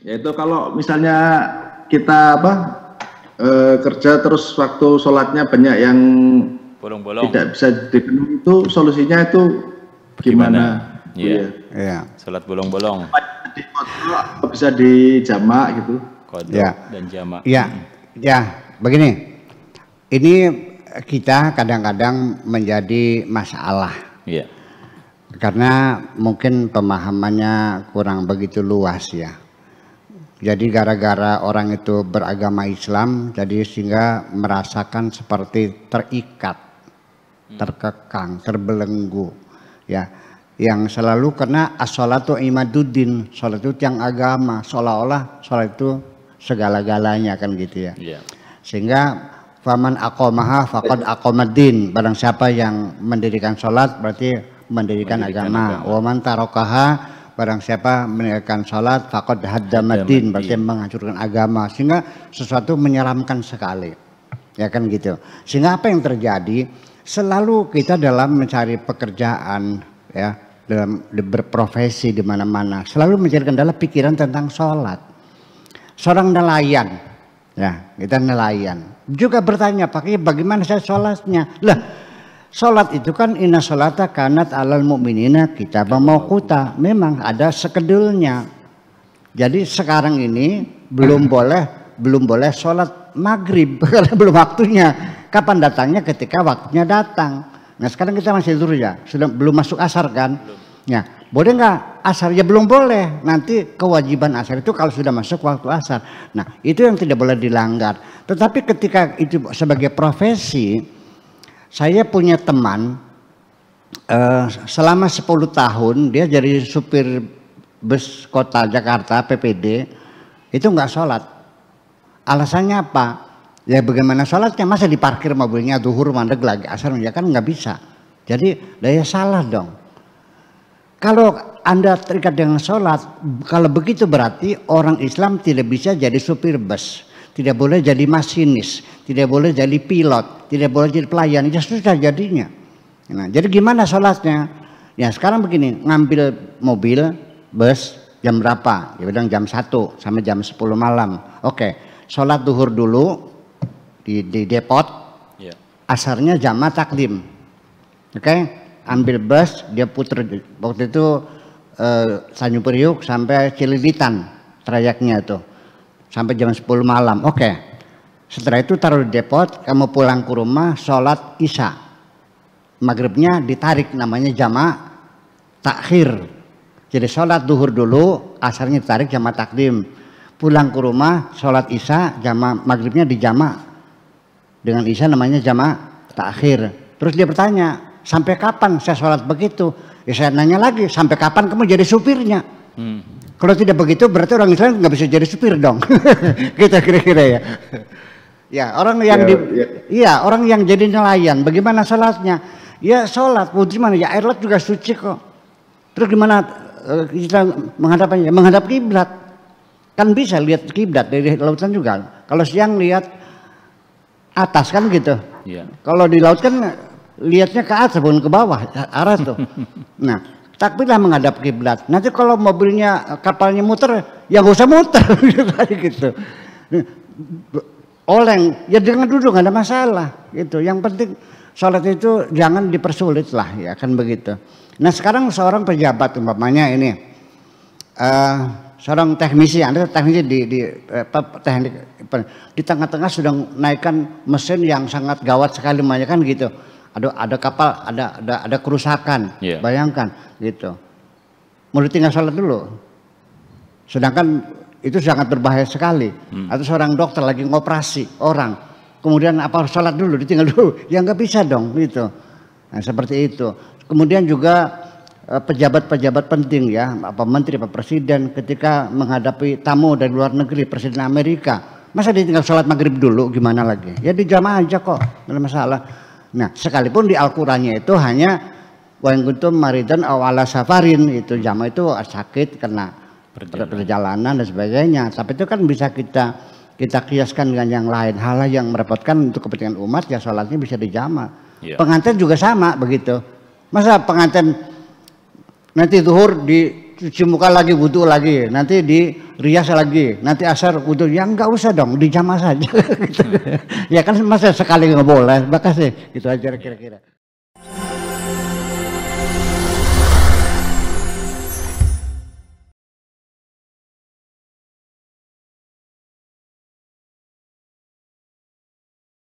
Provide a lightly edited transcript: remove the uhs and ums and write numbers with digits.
Yaitu kalau misalnya kita kerja terus waktu sholatnya banyak yang bolong-bolong, tidak bisa dipenuhi, itu solusinya itu gimana? Iya. Ya. Sholat bolong-bolong. Bisa dijamak gitu. Qadha Ya. dan jamak. Ya, ya, begini. Ini kita kadang-kadang menjadi masalah. Iya. Karena mungkin pemahamannya kurang begitu luas ya. Jadi gara-gara orang itu beragama Islam, jadi sehingga merasakan seperti terikat, terkekang, terbelenggu, ya. Yang selalu kena as-sholatu imaduddin, sholat itu tiang agama, seolah-olah sholat itu segala-galanya kan gitu ya. Iya. Sehingga faman aqamaha faqad aqamaddin, barang siapa yang mendirikan sholat berarti mendirikan agama. Wa man tarakaha, barang siapa meninggalkan sholat faqad haddamaddin, berarti menghancurkan agama. Sehingga sesuatu menyeramkan sekali, ya kan gitu. Sehingga apa yang terjadi, selalu kita dalam mencari pekerjaan, ya, dalam berprofesi di mana-mana, selalu mencari kendala pikiran tentang sholat. Seorang nelayan, ya, kita nelayan juga bertanya, pakai bagaimana saya sholatnya? Lah, sholat itu kan inna sholata kanat alal mu'minina kitaban mauquta, memang ada skedulnya. Jadi sekarang ini belum boleh sholat maghrib karena belum waktunya. Kapan datangnya? Ketika waktunya datang. Nah sekarang kita masih tidur ya, sudah belum masuk asar kan? Ya, boleh nggak asar? Ya belum boleh. Nanti kewajiban asar itu kalau sudah masuk waktu asar. Nah itu yang tidak boleh dilanggar. Tetapi ketika itu sebagai profesi, saya punya teman selama 10 tahun dia jadi supir bus kota Jakarta PPD, itu nggak sholat. Alasannya apa? Ya bagaimana sholatnya, masa diparkir mobilnya zuhur mandeg lagi asar, ya kan nggak bisa. Jadi daya salah dong. Kalau Anda terikat dengan sholat, kalau begitu berarti orang Islam tidak bisa jadi supir bus, tidak boleh jadi masinis, tidak boleh jadi pilot, tidak boleh jadi pelayan, ya susah jadinya. Nah, jadi gimana sholatnya? Ya sekarang begini, ngambil mobil bus jam berapa? Ya bilang jam 1 sampai jam 10 malam. Oke, sholat duhur dulu di depot, asarnya jamaah takdim. Oke, ambil bus, dia puter waktu itu Tanjung Priuk sampai Cililitan trayeknya itu sampai jam 10 malam. Oke, setelah itu taruh di depot, kamu pulang ke rumah sholat isya, maghribnya ditarik, namanya jamaah takhir. Jadi sholat duhur dulu, asarnya ditarik jamaah takdim, pulang ke rumah sholat isya, jamaah maghribnya dijamaah dengan isya, namanya jamaah takhir. Terus dia bertanya, sampai kapan saya sholat begitu? Ya saya nanya lagi, sampai kapan kamu jadi supirnya? Kalau tidak begitu berarti orang Islam nggak bisa jadi supir dong. Kita kira-kira ya. Ya orang yang iya orang yang jadi nelayan, bagaimana sholatnya? Ya sholat, gimana ya, air laut juga suci kok. Terus gimana kita menghadapnya? Menghadap kiblat. Kan bisa lihat kiblat dari lautan juga. Kalau siang lihat atas kan gitu. Kalau di laut kan lihatnya ke atas bukan ke bawah, arah tuh. Nah, takbirlah menghadap kiblat. Nanti kalau mobilnya kapalnya muter, ya nggak usah muter gitu. Oleng, ya jangan duduk, nggak ada masalah gitu. Yang penting sholat itu jangan dipersulit lah, ya kan begitu. Nah sekarang seorang pejabat umpamanya ini, seorang teknisi, Anda teknisi teknik di tengah-tengah sudah naikkan mesin yang sangat gawat sekali, banyak kan gitu. Ada kapal, ada kerusakan, bayangkan gitu. Mau ditinggal sholat dulu, sedangkan itu sangat berbahaya sekali. Atau seorang dokter lagi ngoperasi orang, kemudian apa sholat dulu, ditinggal dulu, ya nggak bisa dong gitu. Nah seperti itu. Kemudian juga pejabat-pejabat penting ya, apa menteri, apa presiden, ketika menghadapi tamu dari luar negeri, presiden Amerika, masa ditinggal sholat maghrib dulu, gimana lagi? Ya dijamaah aja kok, nggak ada masalah. Nah sekalipun di Al-Qurannya itu hanya wa in kuntum maridan aw ala safarin, itu jamaah itu sakit karena perjalanan dan sebagainya. Tapi itu kan bisa kita kiaskan dengan yang lain, hal yang merepotkan untuk kepentingan umat, ya sholatnya bisa dijamaah. Pengantin juga sama begitu. Masa pengantin nanti zuhur di cuci muka lagi, wudhu lagi, nanti di rias lagi, nanti asar wudhu, ya enggak usah dong, dijamah saja. Ya kan masa sekali nggak boleh, makasih, itu aja kira-kira.